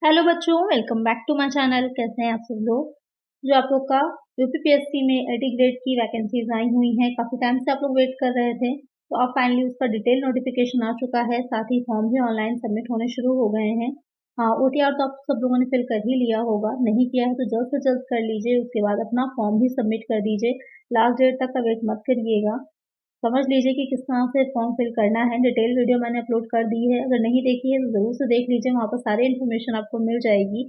Hello बच्चों, welcome back to my channel. कैसे हैं आप सब लोग। जो आप लोग का यूपीपीएससी में 80 ग्रेड की वैकेंसीज आई हुई हैं, काफ़ी टाइम से आप लोग वेट कर रहे थे, तो अब फाइनली उसका डिटेल नोटिफिकेशन आ चुका है। साथ ही फॉर्म भी ऑनलाइन सबमिट होने शुरू हो गए हैं। हाँ, ओटीआर तो आप सब लोगों ने फिल कर ही लिया होगा, नहीं किया है तो जल्द से जल्द कर लीजिए। उसके बाद अपना फॉर्म भी सबमिट कर दीजिए। लास्ट डेट तक का वेट मत करिएगा। समझ लीजिए कि किस तरह से फॉर्म फिल करना है। डिटेल वीडियो मैंने अपलोड कर दी है, अगर नहीं देखी है तो ज़रूर से देख लीजिए, वहाँ पर सारी इन्फॉर्मेशन आपको मिल जाएगी।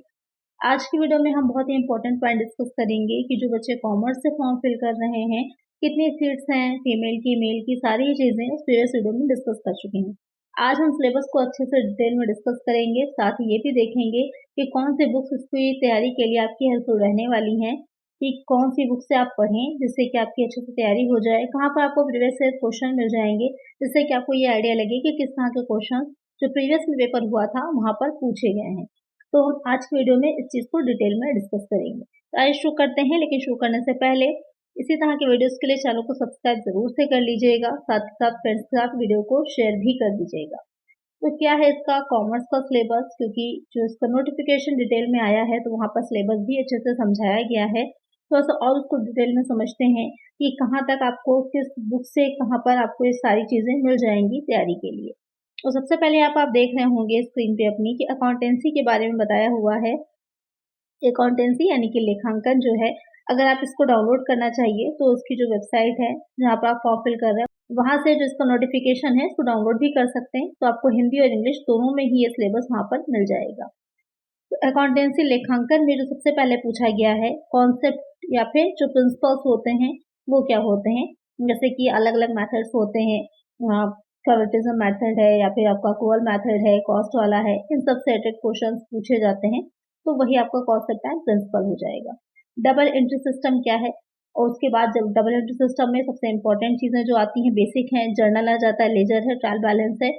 आज की वीडियो में हम बहुत ही इंपॉर्टेंट पॉइंट डिस्कस करेंगे कि जो बच्चे कॉमर्स से फॉर्म फिल कर रहे हैं, कितनी सीट्स हैं फीमेल की मेल की, सारी ही चीज़ें उस प्रीवियस वीडियो में डिस्कस कर चुके हैं। आज हम सिलेबस को अच्छे से डिटेल में डिस्कस करेंगे, साथ ही ये भी देखेंगे कि कौन से बुक्स इसकी तैयारी के लिए आपकी हेल्पफुल रहने वाली हैं, कि कौन सी बुक से आप पढ़ें जिससे कि आपकी अच्छे से तैयारी हो जाए, कहाँ पर आपको प्रीवियस से क्वेश्चन मिल जाएंगे जिससे कि आपको ये आइडिया लगे कि किस तरह के क्वेश्चन जो प्रीवियस पेपर हुआ था वहाँ पर पूछे गए हैं। तो हम आज की वीडियो में इस चीज़ को डिटेल में डिस्कस करेंगे। तो आइए शुरू करते हैं, लेकिन शुरू करने से पहले इसी तरह के वीडियोस के लिए चैनल को सब्सक्राइब जरूर से कर लीजिएगा, साथ ही साथ फ्रेंड्स के साथ वीडियो को शेयर भी कर दीजिएगा। तो क्या है इसका कॉमर्स का सिलेबस, क्योंकि जो इसका नोटिफिकेशन डिटेल में आया है तो वहाँ पर सिलेबस भी अच्छे से समझाया गया है। थोड़ा सा और उसको डिटेल में समझते हैं कि कहाँ तक आपको किस बुक से कहाँ पर आपको ये सारी चीज़ें मिल जाएंगी तैयारी के लिए। तो सबसे पहले आप देख रहे होंगे स्क्रीन पे अपनी कि अकाउंटेंसी के बारे में बताया हुआ है। अकाउंटेंसी यानी कि लेखांकन जो है, अगर आप इसको डाउनलोड करना चाहिए तो उसकी जो वेबसाइट है जहाँ पर आप फॉर्म फिल कर रहे हैं वहाँ से जो इसका नोटिफिकेशन है इसको डाउनलोड भी कर सकते हैं। तो आपको हिंदी और इंग्लिश दोनों में ही ये सिलेबस वहाँ पर मिल जाएगा। तो अकाउंटेंसी लेखांकन में जो सबसे पहले पूछा गया है कॉन्सेप्ट या फिर जो प्रिंसिपल्स होते हैं वो क्या होते हैं, जैसे कि अलग अलग मेथड्स होते हैं। फेवरेटिज्म मेथड है या फिर आपका अक्रूवल मेथड है, कॉस्ट वाला है, इन सब से रिलेटेड क्वेश्चन पूछे जाते हैं। तो वही आपका कॉन्सेप्ट एंड प्रिंसिपल हो जाएगा। डबल एंट्री सिस्टम क्या है, और उसके बाद जब डबल एंट्री सिस्टम में सबसे इंपॉर्टेंट चीज़ें जो आती हैं बेसिक हैं, जर्नल आ जाता है, लेजर है, ट्रायल बैलेंस है,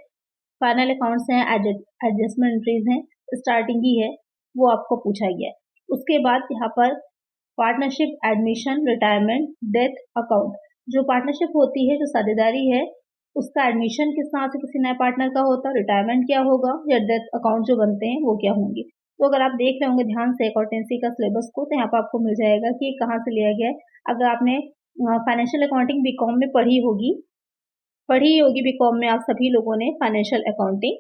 फाइनल अकाउंट्स हैं, एडजस्टमेंट एंट्रीज हैं, स्टार्टिंग ही है, वो आपको पूछा गया है। उसके बाद यहाँ पर partnership, admission, retirement, death account. जो पार्टनरशिप होती है, जो साझेदारी है, उसका एडमिशन किस तरह से किसी नए पार्टनर का होता है, रिटायरमेंट क्या होगा, या डेथ अकाउंट जो बनते हैं वो क्या होंगे। तो अगर आप देख रहे होंगे ध्यान से अकाउंटेंसी का सिलेबस को, तो यहाँ पर आपको मिल जाएगा कि ये कहाँ से लिया गया है। अगर आपने फाइनेंशियल अकाउंटिंग बीकॉम में पढ़ी होगी बीकॉम में आप सभी लोगों ने फाइनेंशियल अकाउंटिंग,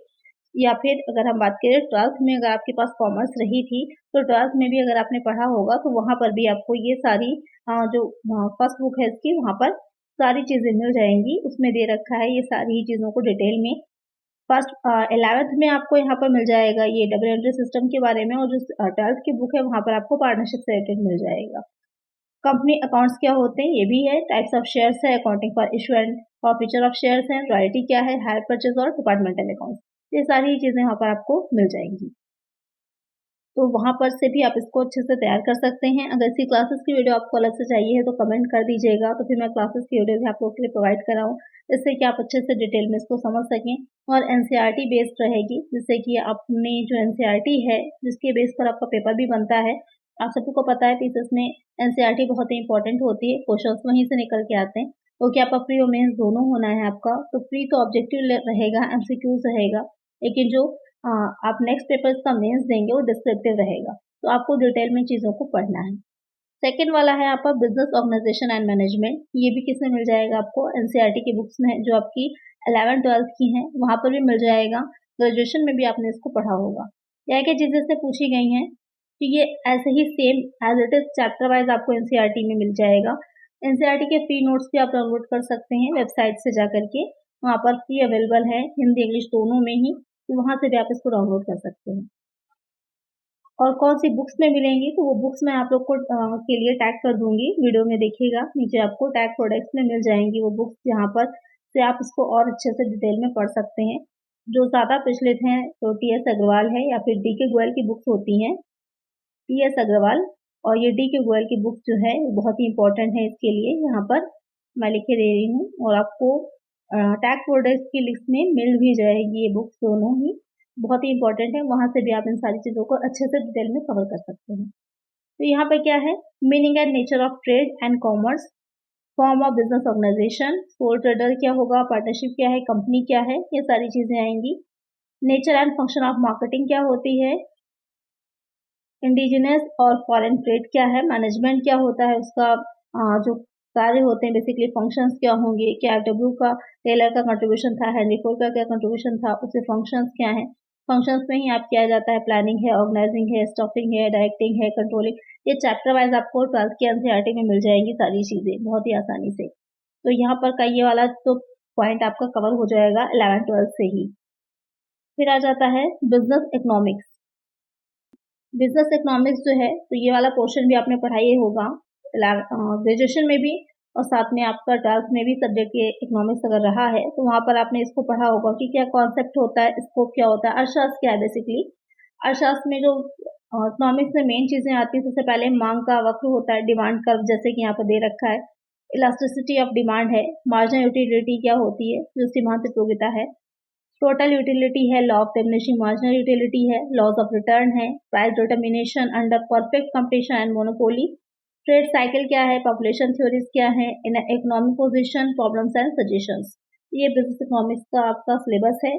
या फिर अगर हम बात करें 12th में अगर आपके पास कॉमर्स रही थी तो 12th में भी अगर आपने पढ़ा होगा तो वहाँ पर भी आपको ये सारी जो फर्स्ट बुक है इसकी वहाँ पर सारी चीज़ें मिल जाएंगी। उसमें दे रखा है ये सारी ही चीज़ों को डिटेल में। फर्स्ट 11th में आपको यहाँ पर मिल जाएगा ये डबल एंट्री सिस्टम के बारे में, और जो 12th की बुक है वहाँ पर आपको पार्टनरशिप से रिलेटेड मिल जाएगा। कंपनी अकाउंट्स क्या होते हैं ये भी है, टाइप्स ऑफ शेयर्स है, accounting for issue and forfeiture of shares है, रॉयल्टी क्या है, हायर परचेज और डिपार्टमेंटल अकाउंट्स। ये सारी चीज़ें वहाँ पर आपको मिल जाएंगी। तो वहाँ पर से भी आप इसको अच्छे से तैयार कर सकते हैं। अगर इसी क्लासेस की वीडियो आपको अलग से चाहिए है तो कमेंट कर दीजिएगा, तो फिर मैं क्लासेस की वीडियो भी आप लोगों के लिए प्रोवाइड कराऊँ, जिससे कि आप अच्छे से डिटेल में इसको समझ सकें। और एनसीईआरटी बेस्ड रहेगी, जिससे कि अपनी जो एनसीईआरटी है जिसके बेस पर आपका पेपर भी बनता है। आप सबको को पता है पीसीएस में एनसीईआरटी बहुत ही इंपॉर्टेंट होती है, क्वेश्चन वहीं से निकल के आते हैं। तो क्या आपका प्री और मेंस दोनों होना है आपका, तो प्री तो ऑब्जेक्टिव रहेगा, एमसीक्यूज रहेगा, लेकिन जो आप नेक्स्ट पेपर का मेंस देंगे वो डिस्क्रिप्टिव रहेगा। तो आपको डिटेल में चीज़ों को पढ़ना है। सेकेंड वाला है आपका बिजनेस ऑर्गेनाइजेशन एंड मैनेजमेंट। ये भी किसमें मिल जाएगा आपको, एनसीईआरटी की बुक्स में जो आपकी 11th-12th की हैं वहाँ पर भी मिल जाएगा। ग्रेजुएशन में भी आपने इसको पढ़ा होगा। क्या क्या चीज़ें इससे पूछी गई हैं, तो ये ऐसे ही same as it is chapter wise आपको एनसीईआरटी में मिल जाएगा। एनसीईआरटी के फ्री नोट्स भी आप डाउनलोड कर सकते हैं वेबसाइट से जा करके, वहाँ पर फ्री अवेलेबल है, हिंदी इंग्लिश दोनों में ही, तो वहाँ से भी आप इसको डाउनलोड कर सकते हैं। और कौन सी बुक्स में मिलेंगी, तो वो बुक्स मैं आप लोग को के लिए टैग कर दूंगी, वीडियो में देखिएगा, नीचे आपको टैग प्रोडक्ट्स में मिल जाएंगी वो बुक्स, जहाँ पर से आप इसको और अच्छे से डिटेल में पढ़ सकते हैं। जो ज़्यादा प्रचलित हैं तो टीएस अग्रवाल है या फिर डी के गोयल की बुक्स होती हैं, टीएस अग्रवाल और ये डी के गोयल की बुक्स जो है बहुत ही इंपॉर्टेंट है इसके लिए, यहाँ पर मैं लिखे दे रही हूँ, और आपको टैग प्रोडक्ट्स की लिस्ट में मिल भी जाएगी ये बुक्स दोनों ही, बहुत ही इंपॉर्टेंट है। वहाँ से भी आप इन सारी चीज़ों को अच्छे से डिटेल में कवर कर सकते हैं। तो यहाँ पे क्या है, meaning and nature of trade and commerce, form of business organisation, sole trader क्या होगा, पार्टनरशिप क्या है, कंपनी क्या है, ये सारी चीज़ें आएंगी। Nature and function of marketing क्या होती है, इंडिजिनस और फॉरेन ट्रेड क्या है, मैनेजमेंट क्या होता है, उसका जो कार्य होते हैं बेसिकली फंक्शंस क्या होंगे, क्या डब्ल्यू का टेलर का कंट्रीब्यूशन था, हेनरी फोर्ड का क्या कंट्रीब्यूशन था, उसके फंक्शंस क्या हैं। फंक्शंस में ही आप किया जाता है प्लानिंग है, ऑर्गेनाइजिंग है, स्टॉकिंग है, डायरेक्टिंग है, कंट्रोलिंग। ये चैप्टर वाइज आपको 12th के एनसीईआरटी में मिल जाएंगी सारी चीजें बहुत ही आसानी से। तो यहाँ पर का ये वाला तो पॉइंट आपका कवर हो जाएगा 11th-12th से ही। फिर आ जाता है बिजनेस इकोनॉमिक्स। बिजनेस इकोनॉमिक्स जो है तो ये वाला पोर्शन भी आपने पढ़ा ही होगा ग्रेजुएशन में भी, और साथ में आपका 12th में भी सब्जेक्ट ये इकोनॉमिक्स अगर रहा है तो वहाँ पर आपने इसको पढ़ा होगा कि क्या कॉन्सेप्ट होता है, स्कोप क्या होता है, अर्थशास्त्र क्या है बेसिकली। अर्थशास्त्र में जो इकोनॉमिक्स में मेन चीजें आती है, सबसे पहले मांग का वक्र होता है, डिमांड कर्व जैसे कि यहाँ पर दे रखा है, इलास्टिसिटी ऑफ डिमांड है, मार्जिनल यूटिलिटी क्या होती है जो सीमांत उपयोगिता है, टोटल यूटिलिटी है, law of diminishing marginal utility है, लॉज ऑफ रिटर्न है, price determination under perfect competition and monopoly, trade cycle क्या है, पॉपुलेशन थ्योरीज क्या है, in economic position, problems and suggestions. ये बिजनेस इकोनॉमिक्स का आपका सिलेबस है।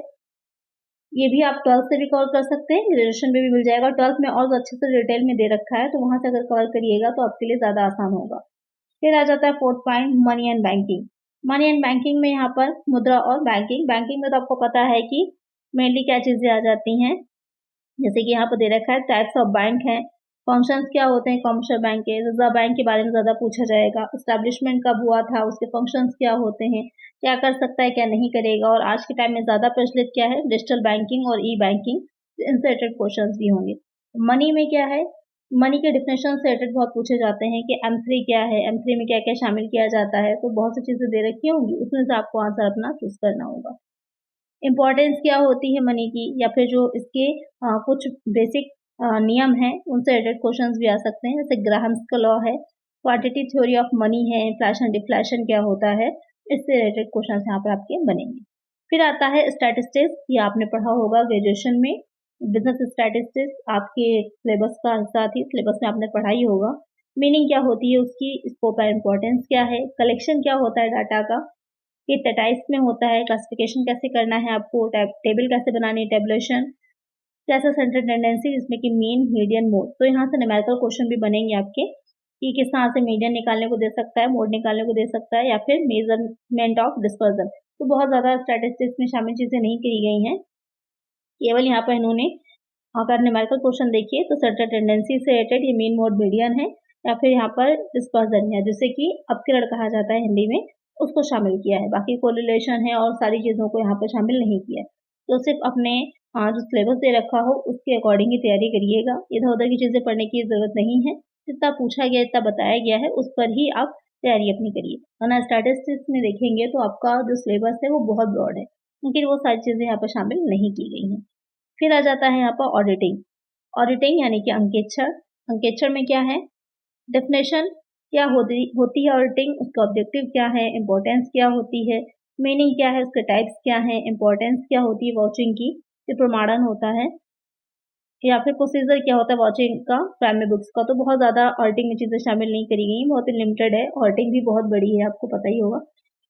ये भी आप 12th से भी कवर कर सकते हैं, ग्रेजुएशन में भी मिल जाएगा। 12th में और अच्छे से डिटेल में दे रखा है, तो वहां से अगर कवर करिएगा तो आपके लिए ज्यादा आसान होगा। फिर आ जाता है 4th point, money and banking. Money and banking में यहाँ पर मुद्रा और बैंकिंग। बैंकिंग में तो आपको पता है कि मेनली क्या चीजें आ जाती हैं, जैसे कि यहाँ पर दे रखा है टाइप्स ऑफ बैंक है, फंक्शंस क्या होते हैं कमर्शियल बैंक के, रिजर्व बैंक के बारे में ज्यादा पूछा जाएगा, एस्टेब्लिशमेंट कब हुआ था, उसके फंक्शंस क्या होते हैं, क्या कर सकता है क्या नहीं करेगा, और आज के टाइम में ज्यादा प्रचलित क्या है, डिजिटल बैंकिंग और ई बैंकिंग, इनसे रिलेटेड क्वेश्चन भी होंगे। मनी में क्या है, मनी के डिफिनेशन से रिलेटेड बहुत पूछे जाते हैं कि M3 क्या है, M3 में क्या क्या शामिल किया जाता है, तो बहुत सी चीजें दे रखी होंगी, उसमें से आपको आंसर अपना चूज करना होगा। इम्पोर्टेंस क्या होती है मनी की, या फिर जो इसके कुछ बेसिक नियम हैं उनसे रिलेटेड क्वेश्चंस भी आ सकते हैं, जैसे ग्राहम्स का लॉ है, क्वांटिटी थ्योरी ऑफ मनी है, इन्फ्लेशन डिफ्लेशन क्या होता है, इससे रिलेटेड क्वेश्चंस यहाँ पर आपके बनेंगे। फिर आता है स्टैटिस्टिक्स, ये आपने पढ़ा होगा ग्रेजुएशन में। बिजनेस स्टैटिस्टिक्स आपके सिलेबस का हिस्सा थी, सिलेबस में आपने पढ़ा ही होगा। मीनिंग क्या होती है उसकी, स्कोप एंड इम्पोर्टेंस क्या है, कलेक्शन क्या होता है डाटा का, कितने टाइप्स में होता है, क्लासिफिकेशन कैसे करना है आपको, टेबल कैसे बनानी है, टेबुलेशन कैसा, सेंट्रल टेंडेंसी जिसमें कि मीन मीडियन मोड। तो यहाँ से न्यूमेरिकल क्वेश्चन भी बनेंगे आपके कि किस तरह से मीडियन निकालने को दे सकता है, मोड निकालने को दे सकता है, या फिर मेजरमेंट ऑफ डिस्पर्जन। तो बहुत ज्यादा स्टैटिस्टिक्स में शामिल चीजें नहीं की गई हैं, केवल यहाँ पर इन्होंने अगर न्यूमेरिकल क्वेश्चन देखिए तो सेंट्रल टेंडेंसी से रिलेटेड ये मीन मोड मीडियन है, या फिर यहाँ पर डिस्पर्जन है जिसे कि अपकिरण कहा जाता है हिंदी में, उसको शामिल किया है। बाकी कोरिलेशन है और सारी चीजों को यहाँ पर शामिल नहीं किया है। तो सिर्फ अपने जो सिलेबस दे रखा हो उसके अकॉर्डिंग ही तैयारी करिएगा, इधर उधर की चीजें पढ़ने की जरूरत नहीं है। जितना पूछा गया जितना बताया गया है उस पर ही आप तैयारी अपनी करिए, वरना स्टैटिस्टिक्स में देखेंगे तो आपका जो सिलेबस है वो बहुत ब्रॉड है, क्योंकि वो सारी चीजें यहाँ पर शामिल नहीं की गई हैं। फिर आ जाता है यहाँ पर ऑडिटिंग। ऑडिटिंग यानी कि अंकेक्षण। अंकेक्षण में क्या है, डेफिनेशन क्या होती है ऑडिटिंग, उसका ऑब्जेक्टिव क्या है, इंपॉर्टेंस क्या होती है, मीनिंग क्या है, उसके टाइप्स क्या है, इंपॉर्टेंस क्या होती है वॉचिंग की, ये प्रमाणन होता है, या फिर प्रोसीजर क्या होता है वॉचिंग का, प्राइमरी बुक्स का। तो बहुत ज्यादा ऑडिटिंग में चीजें शामिल नहीं करी गई, बहुत ही लिमिटेड है। ऑडिटिंग भी बहुत बड़ी है, आपको पता ही होगा,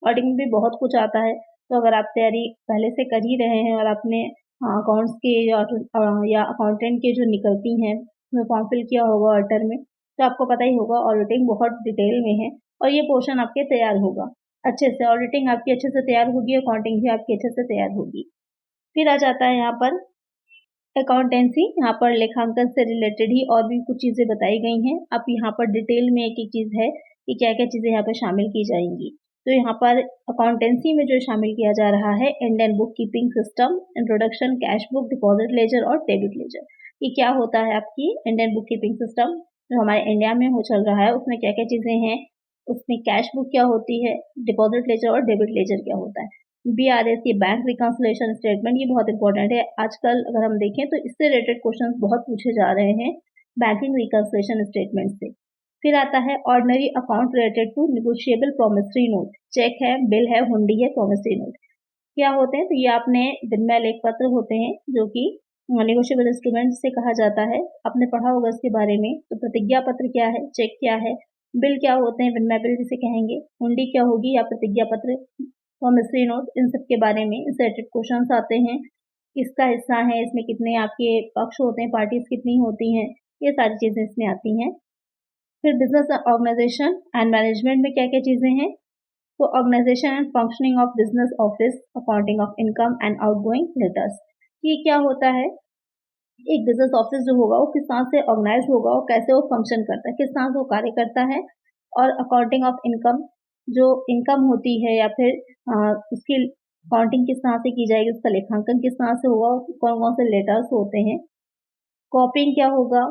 ऑडिटिंग में भी बहुत कुछ आता है। तो अगर आप तैयारी पहले से कर ही रहे हैं और आपने अकाउंट्स के या अकाउंटेंट के जो निकलती हैं उसमें फॉर्म फिल किया होगा ऑडिटर में, तो आपको पता ही होगा ऑडिटिंग बहुत डिटेल में है, और ये पोर्शन आपके तैयार होगा अच्छे से। ऑडिटिंग आपकी अच्छे से तैयार होगी, अकाउंटिंग भी आपकी अच्छे से तैयार होगी। फिर आ जाता है यहाँ पर अकाउंटेंसी। यहाँ पर लेखांकन से रिलेटेड ही और भी कुछ चीजें बताई गई हैं। अब यहाँ पर डिटेल में एक एक चीज है कि क्या क्या चीजें यहाँ पर शामिल की जाएंगी। तो यहाँ पर अकाउंटेंसी में जो शामिल किया जा रहा है, Indian book keeping system, introduction, cash book, deposit ledger और डेबिट लेजर। ये क्या होता है आपकी इंडियन बुक कीपिंग सिस्टम जो हमारे इंडिया में हो चल रहा है, उसमें क्या क्या चीजें हैं, उसमें कैश बुक क्या होती है, डिपॉजिट लेजर और डेबिट लेजर क्या होता है। BRS ये बैंक रिकंसिलिएशन स्टेटमेंट, ये बहुत इंपॉर्टेंट है। आजकल अगर हम देखें तो इससे रिलेटेड क्वेश्चंस बहुत पूछे जा रहे हैं बैंकिंग रिकंसिलिएशन स्टेटमेंट से। फिर आता है ordinary account related to negotiable promissory note. Cheque है, बिल है, हुंडी है, प्रोमिसरी नोट क्या होते हैं, तो ये आपने विनिमय लेख पत्र होते हैं जो कि नेगोशिएबल इंस्ट्रूमेंट से कहा जाता है, आपने पढ़ा होगा इसके बारे में। तो प्रतिज्ञा पत्र क्या है, चेक क्या है, बिल क्या होते हैं, विनिमय बिल जिसे कहेंगे, हुंडी क्या होगी या प्रतिज्ञा पत्र, प्रोमिसरी नोट, इन सब के बारे में इंसर्टेड क्वेश्चंस आते हैं। किसका हिस्सा है, इसमें कितने आपके पक्ष होते हैं, पार्टीज कितनी होती हैं, ये सारी चीज़ें इसमें आती हैं। फिर बिजनेस ऑर्गेनाइजेशन एंड मैनेजमेंट में क्या क्या चीज़ें हैं, तो organisation and functioning of business office, accounting of income and outgoing letters. ये क्या होता है, एक बिजनेस ऑफिस जो होगा वो किस तरह से ऑर्गेनाइज होगा और कैसे वो फंक्शन करता है, किस तरह से वो कार्य करता है, और अकाउंटिंग ऑफ इनकम, जो इनकम होती है या फिर उसकी अकाउंटिंग किस तरह से की जाएगी, उसका लेखांकन किस तरह से होगा, कौन कौन से लेटर्स होते हैं। कॉपिंग क्या होगा,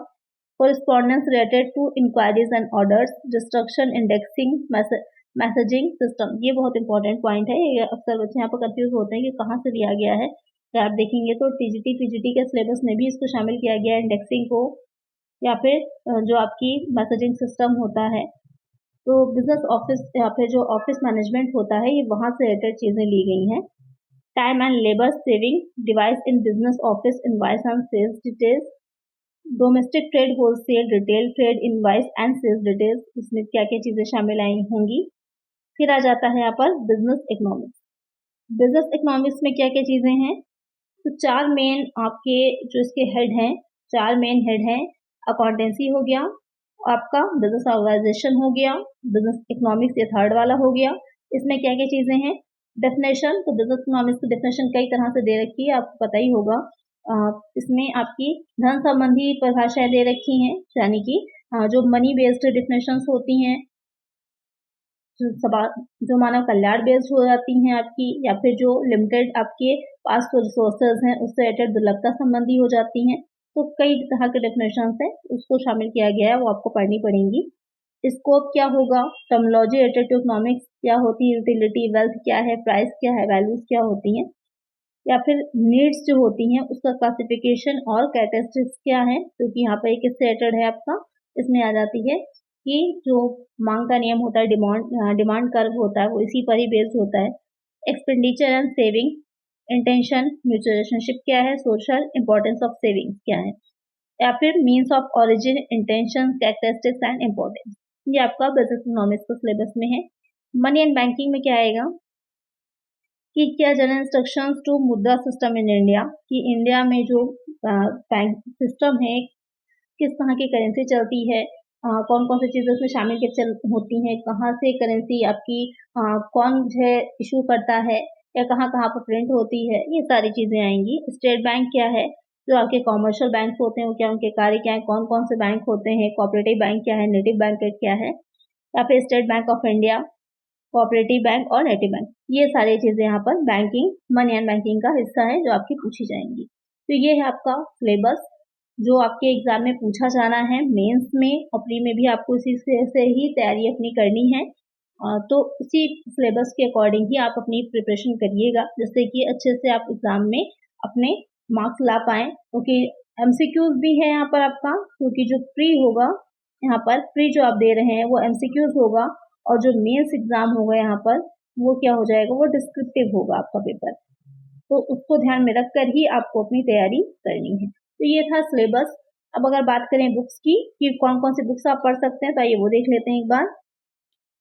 correspondence related to inquiries and orders, destruction, indexing, messaging system. ये बहुत इंपॉर्टेंट पॉइंट है, ये अक्सर बच्चे यहाँ पर कंफ्यूज होते हैं कि कहाँ से दिया गया है। तो आप देखेंगे तो टीजीटी पीजीटी के सिलेबस में भी इसको शामिल किया गया है, इंडेक्सिंग को, या फिर जो आपकी मैसेजिंग सिस्टम होता है। तो बिजनेस ऑफिस या फिर जो ऑफिस मैनेजमेंट होता है, ये वहाँ से रिलेटेड चीज़ें ली गई हैं। Time and labour saving device in business office, invoice and sales details, domestic trade, wholesale, retail trade, invoice and sales details, इसमें क्या क्या चीज़ें शामिल आई होंगी। फिर आ जाता है यहाँ पर बिजनेस इकोनॉमिक्स। बिजनेस इकोनॉमिक्स में क्या क्या चीज़ें हैं, तो चार मेन आपके जो इसके हेड हैं, चार मेन हेड हैं। अकाउंटेंसी हो गया, आपका बिजनेस ऑर्गेनाइजेशन हो गया, बिजनेस इकोनॉमिक्स ये थर्ड वाला हो गया। इसमें क्या क्या चीज़ें हैं, डेफिनेशन, तो बिजनेस इकोनॉमिक्स की डेफिनेशन कई तरह से दे रखी है, आपको पता ही होगा। इसमें आपकी धन संबंधी परिभाषाएं दे रखी हैं, यानी कि जो मनी बेस्ड डेफिनेशंस होती हैं, जो मानव कल्याण बेस्ड हो जाती हैं आपकी, या फिर जो लिमिटेड आपके पास रिसोर्सेज हैं उससे रिलेटेड दुर्लभता संबंधी हो जाती हैं। तो कई तरह के डेफिनेशंस हैं, उसको शामिल किया गया है, वो आपको पढ़नी पड़ेंगी। स्कोप क्या होगा, टर्मिनोलॉजी रिलेटेड टू इकोनॉमिक्स क्या होती है, यूटिलिटी, वेल्थ क्या है, प्राइस क्या है, वैल्यूज क्या होती हैं, या फिर नीड्स जो होती हैं उसका क्लासिफिकेशन और कैरेक्टरिस्टिक्स क्या है, क्योंकि यहाँ पर एक स्टेटेड है आपका, इसमें आ जाती है कि जो मांग का नियम होता है, डिमांड कर्व होता है, वो इसी पर ही बेस्ड होता है। Expenditure and saving, intention, mutual relationship क्या है, सोशल इंपॉर्टेंस ऑफ सेविंग्स क्या है, या फिर means of origin, intention, characteristics and importance. ये आपका बिजनेस इकोनॉमिक्स का सिलेबस में है। मनी एंड बैंकिंग में क्या आएगा कि क्या जनरल इंस्ट्रक्शंस टू मुद्रा सिस्टम इन इंडिया, कि इंडिया में जो बैंक सिस्टम है, किस तरह की करेंसी चलती है, कौन कौन सी चीज़ें उसमें शामिल होती हैं, कहाँ से करेंसी आपकी कौन जो है इशू करता है, या कहाँ कहाँ पर प्रिंट होती है, ये सारी चीज़ें आएंगी। स्टेट बैंक क्या है, जो आपके कॉमर्शियल बैंक होते हैं वो क्या, उनके कार्य क्या है, कौन कौन से बैंक होते हैं, कोऑपरेटिव बैंक क्या है, नेटिव बैंक क्या है, या फिर state bank of India, cooperative bank और नेटिव बैंक, ये सारी चीज़ें यहाँ पर बैंकिंग, मनी एंड बैंकिंग का हिस्सा है जो आपकी पूछी जाएंगी। तो ये है आपका सिलेबस जो आपके एग्जाम में पूछा जाना है, मेंस में और प्री में भी आपको इसी से ही तैयारी अपनी करनी है। तो उसी सिलेबस के अकॉर्डिंग ही आप अपनी प्रिपरेशन करिएगा, जिससे कि अच्छे से आप एग्जाम में अपने मार्क्स ला पाएँ, क्योंकि एमसीक्यूज भी है यहाँ पर आपका, क्योंकि जो प्री होगा यहाँ पर, प्री जो आप दे रहे हैं वो एमसीक्यूज होगा, और जो मेंस एग्जाम होगा यहाँ पर वो क्या हो जाएगा, वो डिस्क्रिप्टिव होगा आपका पेपर। तो उसको ध्यान में रखकर ही आपको अपनी तैयारी करनी है। तो ये था सिलेबस। अब अगर बात करें बुक्स की कि कौन कौन सी बुक्स आप पढ़ सकते हैं, तो आइए वो देख लेते हैं एक बार।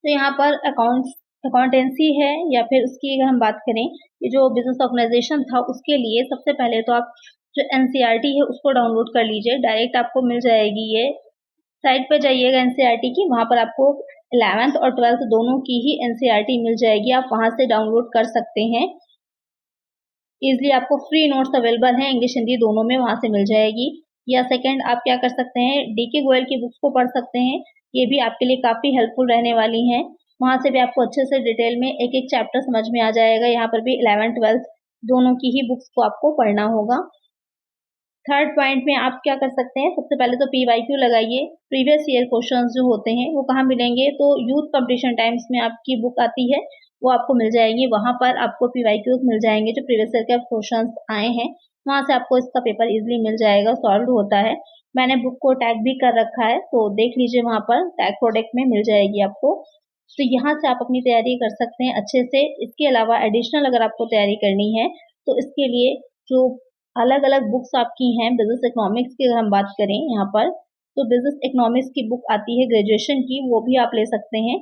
तो यहाँ पर अकाउंटेंसी है, या फिर उसकी अगर हम बात करें कि जो बिजनेस ऑर्गेनाइजेशन था उसके लिए सबसे पहले तो आप जो एनसीईआरटी है उसको डाउनलोड कर लीजिए, डायरेक्ट आपको मिल जाएगी, ये साइट पर जाइएगा एनसीईआरटी की, वहाँ पर आपको 11th और 12th दोनों की ही एनसीईआरटी मिल जाएगी, आप वहाँ से डाउनलोड कर सकते हैं इजिली। आपको फ्री नोट्स अवेलेबल हैं, इंग्लिश हिंदी दोनों में, वहाँ से मिल जाएगी। या सेकंड आप क्या कर सकते हैं, डीके गोयल की बुक्स को पढ़ सकते हैं, ये भी आपके लिए काफ़ी हेल्पफुल रहने वाली हैं, वहाँ से भी आपको अच्छे से डिटेल में एक एक चैप्टर समझ में आ जाएगा। यहाँ पर भी 11th 12th दोनों की ही बुक्स को आपको पढ़ना होगा। थर्ड पॉइंट में आप क्या कर सकते हैं, सबसे पहले तो PYQ लगाइए, प्रीवियस ईयर क्वेश्चंस जो होते हैं वो कहाँ मिलेंगे, तो यूथ कंपटीशन टाइम्स में आपकी बुक आती है, वो आपको मिल जाएंगी, वहाँ पर आपको PYQs मिल जाएंगे, जो प्रीवियस ईयर के क्वेश्चंस आए हैं वहाँ से आपको इसका पेपर इजीली मिल जाएगा, सॉल्व होता है। मैंने बुक को टैग भी कर रखा है, तो देख लीजिए, वहाँ पर टैग प्रोडक्ट में मिल जाएगी आपको। तो यहाँ से आप अपनी तैयारी कर सकते हैं अच्छे से। इसके अलावा एडिशनल अगर आपको तैयारी करनी है तो इसके लिए जो अलग अलग बुक्स आपकी हैं, बिजनेस इकोनॉमिक्स की अगर हम बात करें यहाँ पर, तो बिजनेस इकोनॉमिक्स की बुक आती है ग्रेजुएशन की, वो भी आप ले सकते हैं,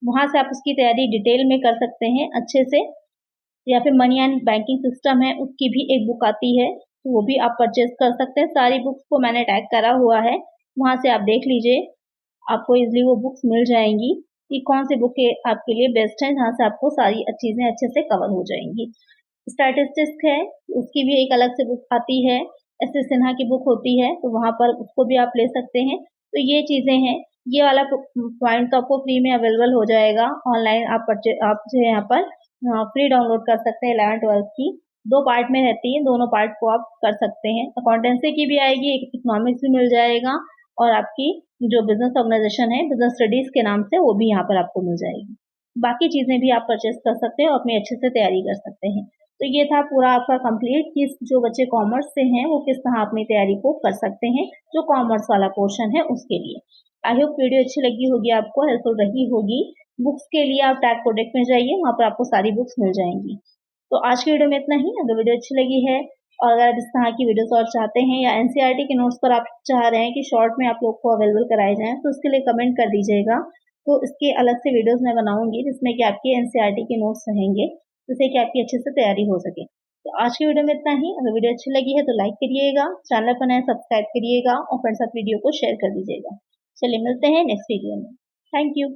वहाँ से आप उसकी तैयारी डिटेल में कर सकते हैं अच्छे से। या फिर मनी एंड बैंकिंग सिस्टम है, उसकी भी एक बुक आती है, तो वो भी आप परचेज कर सकते हैं। सारी बुक्स को मैंने टैग करा हुआ है, वहाँ से आप देख लीजिए, आपको इजीली वो बुक्स मिल जाएंगी कि कौन सी बुक आपके लिए बेस्ट है, जहाँ से आपको सारी चीज़ें अच्छे से कवर हो जाएंगी। स्टैटिस्टिक्स है, उसकी भी एक अलग से बुक आती है, एस एस सिन्हा की बुक होती है, तो वहाँ पर उसको भी आप ले सकते हैं। तो ये चीज़ें हैं, ये वाला पॉइंट तो आपको फ्री में अवेलेबल हो जाएगा ऑनलाइन। आप जो है यहाँ पर फ्री डाउनलोड कर सकते हैं 11th-12th की, 2 पार्ट में रहती है, दोनों पार्ट को आप कर सकते हैं। अकाउंटेंसी की भी आएगी, एक इकोनॉमिक्स भी मिल जाएगा, और आपकी जो बिजनेस ऑर्गेनाइजेशन है, बिजनेस स्टडीज के नाम से, वो भी यहाँ पर आपको मिल जाएगी। बाकी चीज़ें भी आप परचेस कर सकते हैं और अपनी अच्छे से तैयारी कर सकते हैं। तो ये था पूरा आपका कंप्लीट कि जो बच्चे कॉमर्स से हैं वो किस तरह अपनी तैयारी को कर सकते हैं, जो कॉमर्स वाला पोर्शन है उसके लिए। आई होप वीडियो अच्छी लगी होगी, आपको हेल्पफुल रही होगी। बुक्स के लिए आप टैग प्रोडक्ट में जाइए, वहाँ पर आपको सारी बुक्स मिल जाएंगी। तो आज की वीडियो में इतना ही। अगर वीडियो अच्छी लगी है और अगर इस तरह की वीडियोस और चाहते हैं, या एनसीईआरटी के नोट्स पर आप चाह रहे हैं कि शॉर्ट में आप लोग को अवेलेबल कराए जाएं, तो उसके लिए कमेंट कर दीजिएगा। तो इसके अलग से वीडियोस मैं बनाऊंगी जिसमें कि आपके एनसीईआरटी के नोट्स रहेंगे, जिससे कि आपकी अच्छे से तैयारी हो सके। तो आज की वीडियो में इतना ही। अगर वीडियो अच्छी लगी है तो लाइक करिएगा, चैनल पर नए सब्सक्राइब करिएगा और फ्रेंड्स साथ वीडियो को शेयर कर दीजिएगा। चलिए मिलते हैं नेक्स्ट वीडियो में। Thank you.